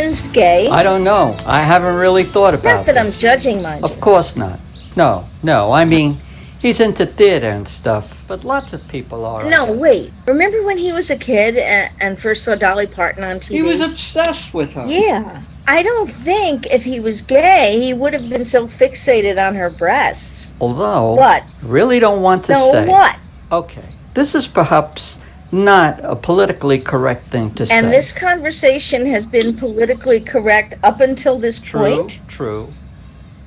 Eben's gay. I don't know. I haven't really thought about Not that this. I'm judging, mind you. Of course not. No. I mean, he's into theater and stuff, but lots of people are. No, wait. Remember when he was a kid and first saw Dolly Parton on TV? He was obsessed with her. Yeah. I don't think if he was gay, he would have been so fixated on her breasts. Although, What? really don't want to No, say. what? Okay. This is perhaps not a politically correct thing to say. And this conversation has been politically correct up until this point? True.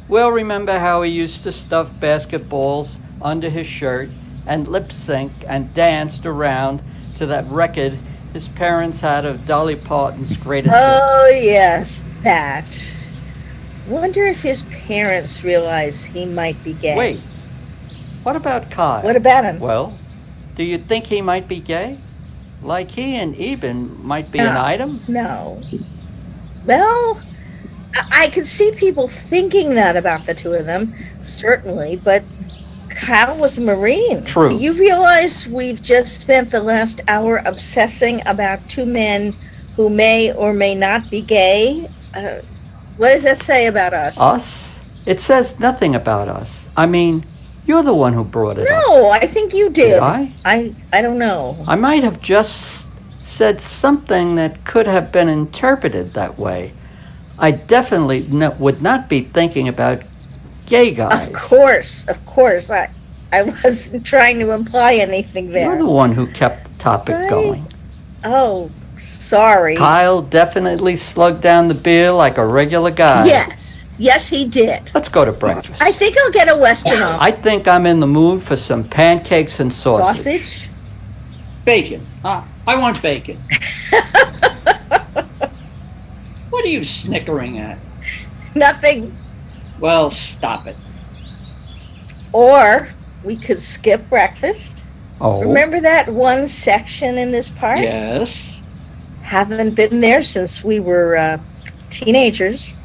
We'll remember how he used to stuff basketballs under his shirt and lip sync and danced around to that record his parents had of Dolly Parton's greatest Oh, yes, that. Wonder if his parents realize he might be gay. Wait, what about Kyle? What about him? Well, do you think he might be gay? Like he and Eben might be an item? No. Well, I could see people thinking that about the two of them, certainly, but Kyle was a Marine. True. You realize we've just spent the last hour obsessing about two men who may or may not be gay? What does that say about us? Us? It says nothing about us. I mean, you're the one who brought it up. No, I think you did. Did I? I don't know. I might have just said something that could have been interpreted that way. I definitely would not be thinking about gay guys. Of course. I wasn't trying to imply anything there. You're the one who kept the topic going. Oh, sorry. Kyle definitely slugged down the beer like a regular guy. Yes, he did. Let's go to breakfast. I think I'll get a Western off. I think I'm in the mood for some pancakes and sausage. Bacon. I want bacon. What are you snickering at? Nothing. Well, stop it. Or we could skip breakfast. Oh. Remember that one section in this park? Yes. Haven't been there since we were teenagers.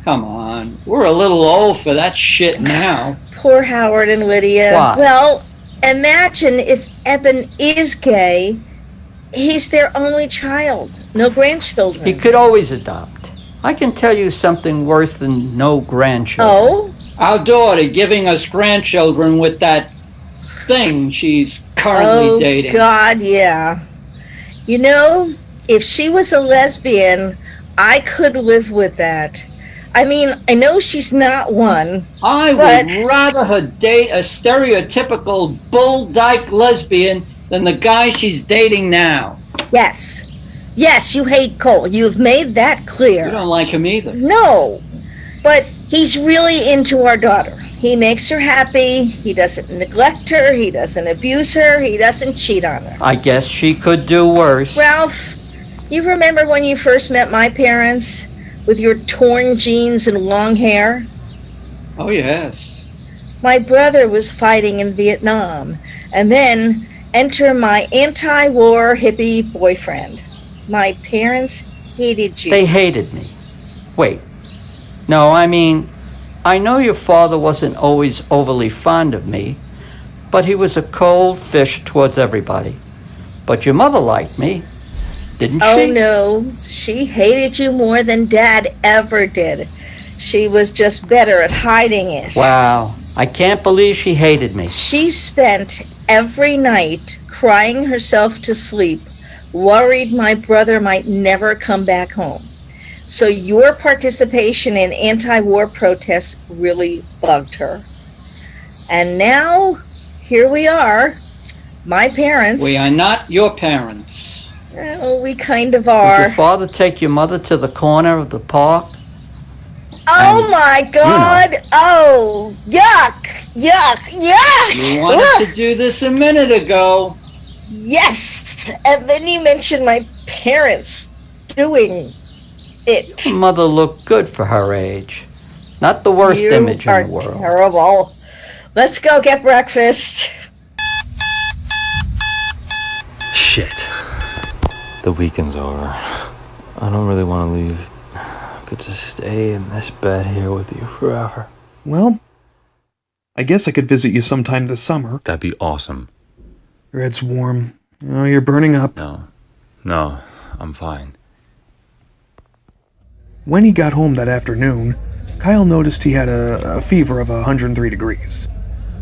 Come on. We're a little old for that shit now. Poor Howard and Lydia. Why? Well, imagine if Eben is gay. He's their only child. No grandchildren. He could always adopt. I can tell you something worse than no grandchildren. Oh? Our daughter giving us grandchildren with that thing she's currently dating. Oh, God, yeah. You know, if she was a lesbian, I could live with that. I mean, I know she's not one. I would rather her date a stereotypical bull dyke lesbian than the guy she's dating now. Yes. Yes, you hate Cole. You've made that clear. You don't like him either. No. But he's really into our daughter. He makes her happy. He doesn't neglect her. He doesn't abuse her. He doesn't cheat on her. I guess she could do worse. Ralph, you remember when you first met my parents with your torn jeans and long hair? Oh, yes. My brother was fighting in Vietnam, and then enter my anti-war hippie boyfriend. My parents hated you. They hated me. Wait. No, I mean, I know your father wasn't always overly fond of me, but he was a cold fish towards everybody. But your mother liked me, didn't she? Oh, no. She hated you more than Dad ever did. She was just better at hiding it. Wow. I can't believe she hated me. She spent every night crying herself to sleep, worried my brother might never come back home. So your participation in anti-war protests really bugged her. And now, here we are, my parents. We are not your parents. Well, we kind of Did are. your father take your mother to the corner of the park? Oh And, my God! Oh, yuck! You wanted to do this a minute ago. Yes! And then you mentioned my parents doing it. Your mother looked good for her age. Not the worst image in the world. You are terrible. Let's go get breakfast. Shit. The weekend's over. I don't really want to leave. I could just stay in this bed here with you forever. Well, I guess I could visit you sometime this summer. That'd be awesome. Your head's warm. Oh, you're burning up. No, I'm fine. When he got home that afternoon, Kyle noticed he had a fever of 103 degrees.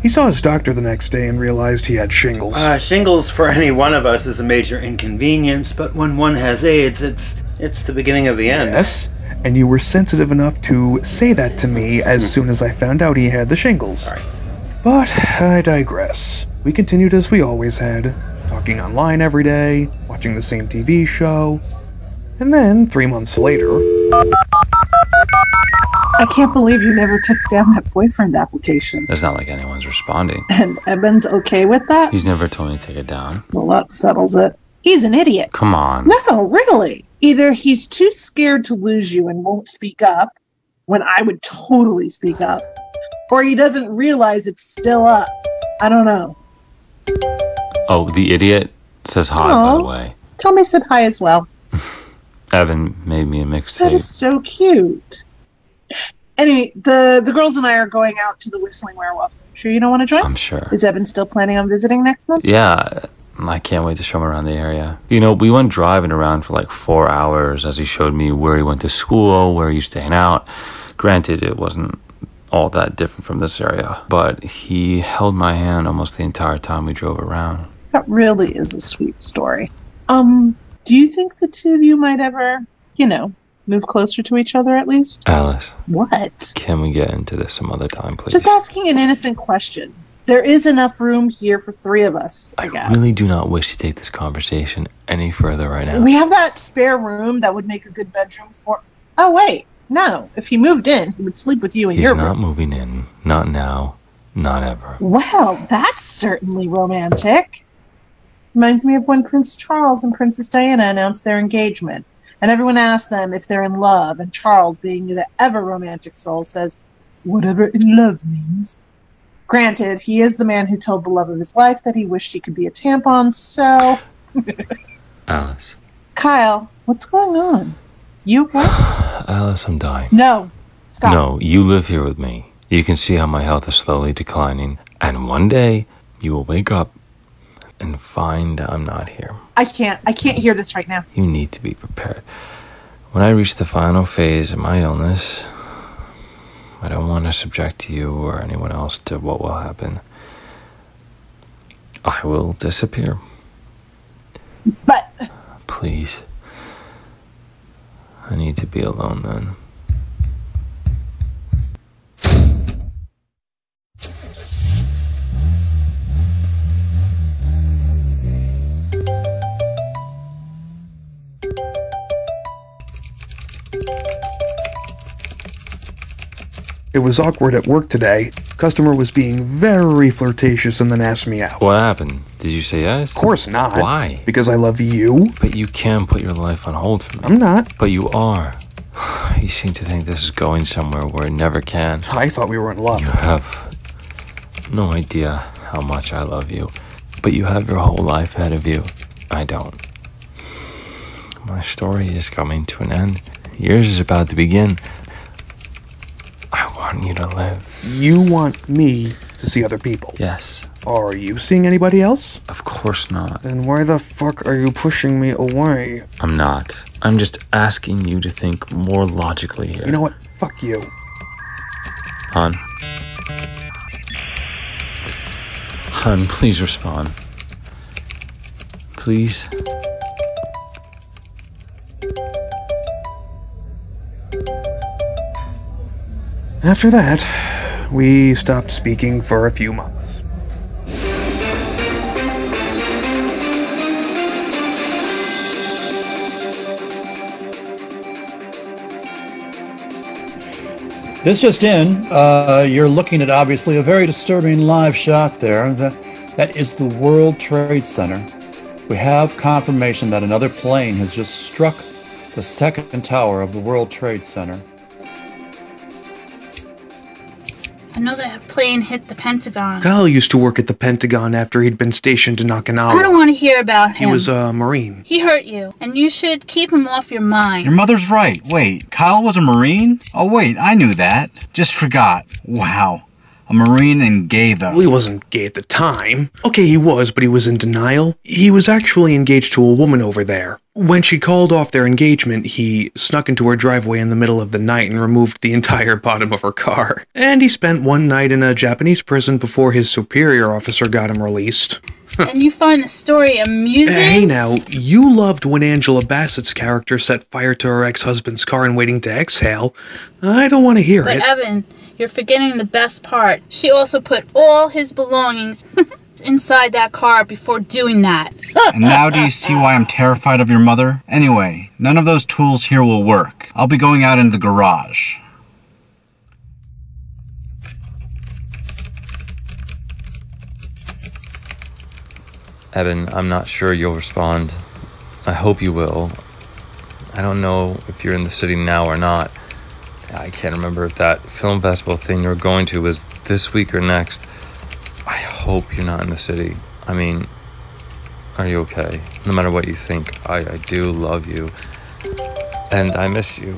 He saw his doctor the next day and realized he had shingles. Shingles for any one of us is a major inconvenience, but when one has AIDS, it's the beginning of the end. Yes, and you were sensitive enough to say that to me as soon as I found out he had the shingles. Sorry. But I digress. We continued as we always had, talking online every day, watching the same TV show. And then, 3 months later... I can't believe you never took down that boyfriend application. It's not like anyone's responding. And Eben's okay with that? He's never told me to take it down. Well, that settles it. He's an idiot. Come on. No, really. Either he's too scared to lose you and won't speak up, when I would totally speak up, or he doesn't realize it's still up. I don't know. Oh, the idiot says hi, by the way. Tell me I said hi as well. Evan made me a mixtape. That is so cute. Anyway, the girls and I are going out to the Whistling Werewolf. Sure you don't want to join? I'm sure. Is Evan still planning on visiting next month? Yeah, I can't wait to show him around the area. You know, we went driving around for like 4 hours as he showed me where he went to school, where he used to hang out. Granted, it wasn't all that different from this area, but he held my hand almost the entire time we drove around. That really is a sweet story. Do you think the two of you might ever, move closer to each other at least? Alice. What? Can we get into this some other time, please? Just asking an innocent question. There is enough room here for 3 of us, I guess. I really do not wish to take this conversation any further right now. We have that spare room that would make a good bedroom for... Oh, wait. No. If he moved in, he would sleep with you in your room. He's not moving in. Not now. Not ever. Well, that's certainly romantic. Reminds me of when Prince Charles and Princess Diana announced their engagement. And everyone asked them if they're in love, and Charles, being the ever-romantic soul, says, whatever in love means. Granted, he is the man who told the love of his life that he wished he could be a tampon, so... Alice. Kyle, what's going on? You okay? Alice, I'm dying. No. Stop. No, you live here with me. You can see how my health is slowly declining, and one day, you will wake up and find I'm not here. I can't hear this right now. You need to be prepared. When I reach the final phase of my illness, I don't want to subject you or anyone else to what will happen. I will disappear. But... Please. I need to be alone then. It was awkward at work today. Customer was being very flirtatious and then asked me out. What happened? Did you say yes? Of course not. Why? Because I love you. But you can put your life on hold for me. I'm not. But you are. You seem to think this is going somewhere where it never can. I thought we were in love. You have no idea how much I love you. But you have your whole life ahead of you. I don't. My story is coming to an end. Yours is about to begin. I want you to live. You want me to see other people? Yes. Are you seeing anybody else? Of course not. Then why the fuck are you pushing me away? I'm not. I'm just asking you to think more logically here. You know what? Fuck you. Hun. Hun, please respond. Please. After that, we stopped speaking for a few months. This just in, you're looking at obviously a very disturbing live shot there. That is the World Trade Center. We have confirmation that another plane has just struck the second tower of the World Trade Center. Another plane hit the Pentagon. Kyle used to work at the Pentagon after he'd been stationed in Okinawa. I don't want to hear about him. He was a Marine. He hurt you, and you should keep him off your mind. Your mother's right. Wait, Kyle was a Marine? Oh wait, I knew that. Just forgot. Wow. A Marine and gay, though. Well, he wasn't gay at the time. Okay, he was, but he was in denial. He was actually engaged to a woman over there. When she called off their engagement, he snuck into her driveway in the middle of the night and removed the entire bottom of her car. And he spent one night in a Japanese prison before his superior officer got him released. And you find the story amusing? Hey now, you loved when Angela Bassett's character set fire to her ex-husband's car and waiting to exhale. I don't want to hear it. But Evan, you're forgetting the best part. She also put all his belongings inside that car before doing that. And now do you see why I'm terrified of your mother? Anyway, none of those tools here will work. I'll be going out into the garage. Evan, I'm not sure you'll respond. I hope you will. I don't know if you're in the city now or not. I can't remember if that film festival thing you were going to was this week or next. I hope you're not in the city. I mean, are you okay? No matter what you think, I do love you. And I miss you.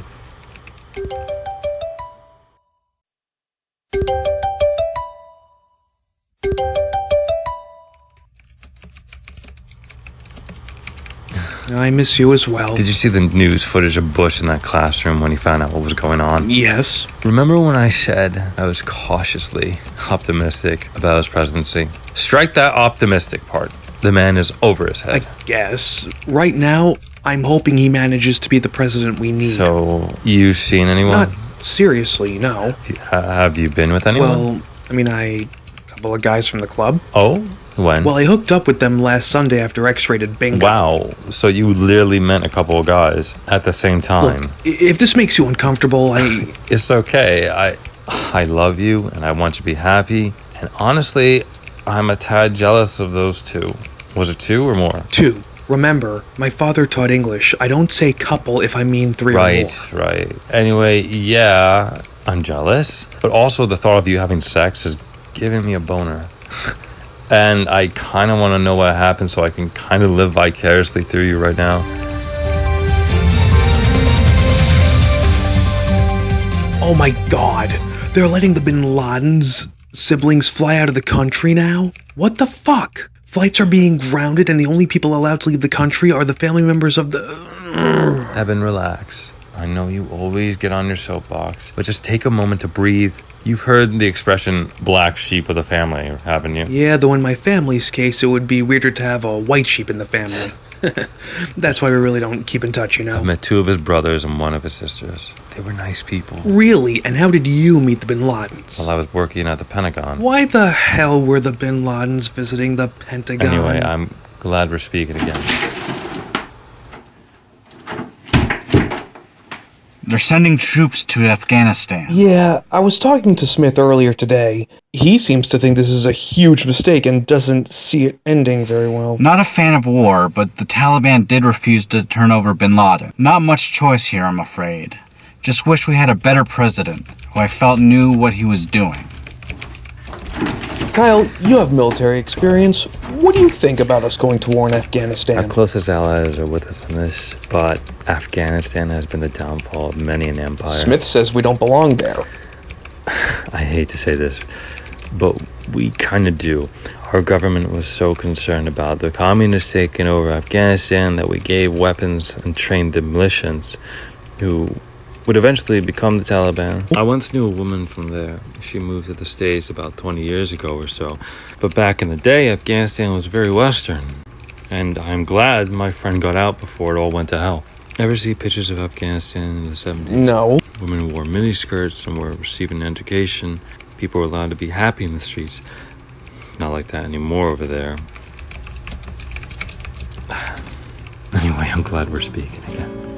I miss you as well. Did you see the news footage of Bush in that classroom when he found out what was going on? Yes. Remember when I said I was cautiously optimistic about his presidency? Strike that optimistic part. The man is over his head. I guess. Right now, I'm hoping he manages to be the president we need. So, you seen anyone? Not seriously, no. Have you been with anyone? Well, I mean, a couple of guys from the club. Oh? When? Well, I hooked up with them last Sunday after X-rated bingo. Wow. So you literally met a couple of guys at the same time. Look, if this makes you uncomfortable, It's okay. I love you, and I want you to be happy. And honestly, I'm a tad jealous of those two. Was it 2 or more? 2. Remember, my father taught English. I don't say couple if I mean 3 or more. Right. Anyway, yeah, I'm jealous. But also the thought of you having sex is giving me a boner. And I kind of want to know what happened so I can kind of live vicariously through you right now. Oh my god. They're letting the Bin Laden's siblings fly out of the country now? What the fuck? Flights are being grounded and the only people allowed to leave the country are the family members of the... Evan, relax. I know you always get on your soapbox, but just take a moment to breathe. You've heard the expression black sheep of the family, haven't you? Yeah, though in my family's case, it would be weirder to have a white sheep in the family. That's why we really don't keep in touch, you know? I've met 2 of his brothers and 1 of his sisters. They were nice people. Really? And how did you meet the Bin Ladens? While I was working at the Pentagon. Why the hell were the Bin Ladens visiting the Pentagon? Anyway, I'm glad we're speaking again. They're sending troops to Afghanistan. Yeah, I was talking to Smith earlier today. He seems to think this is a huge mistake and doesn't see it ending very well. Not a fan of war, but the Taliban did refuse to turn over bin Laden. Not much choice here, I'm afraid. Just wish we had a better president, who I felt knew what he was doing. Kyle, you have military experience. What do you think about us going to war in Afghanistan? Our closest allies are with us in this, but Afghanistan has been the downfall of many an empire. Smith says we don't belong there. I hate to say this, but we kind of do. Our government was so concerned about the communists taking over Afghanistan that we gave weapons and trained the militias who would eventually become the Taliban. I once knew a woman from there. She moved to the States about 20 years ago or so. But back in the day, Afghanistan was very Western. And I'm glad my friend got out before it all went to hell. Ever see pictures of Afghanistan in the 70s? No. Women wore miniskirts and were receiving education. People were allowed to be happy in the streets. Not like that anymore over there. Anyway, I'm glad we're speaking again.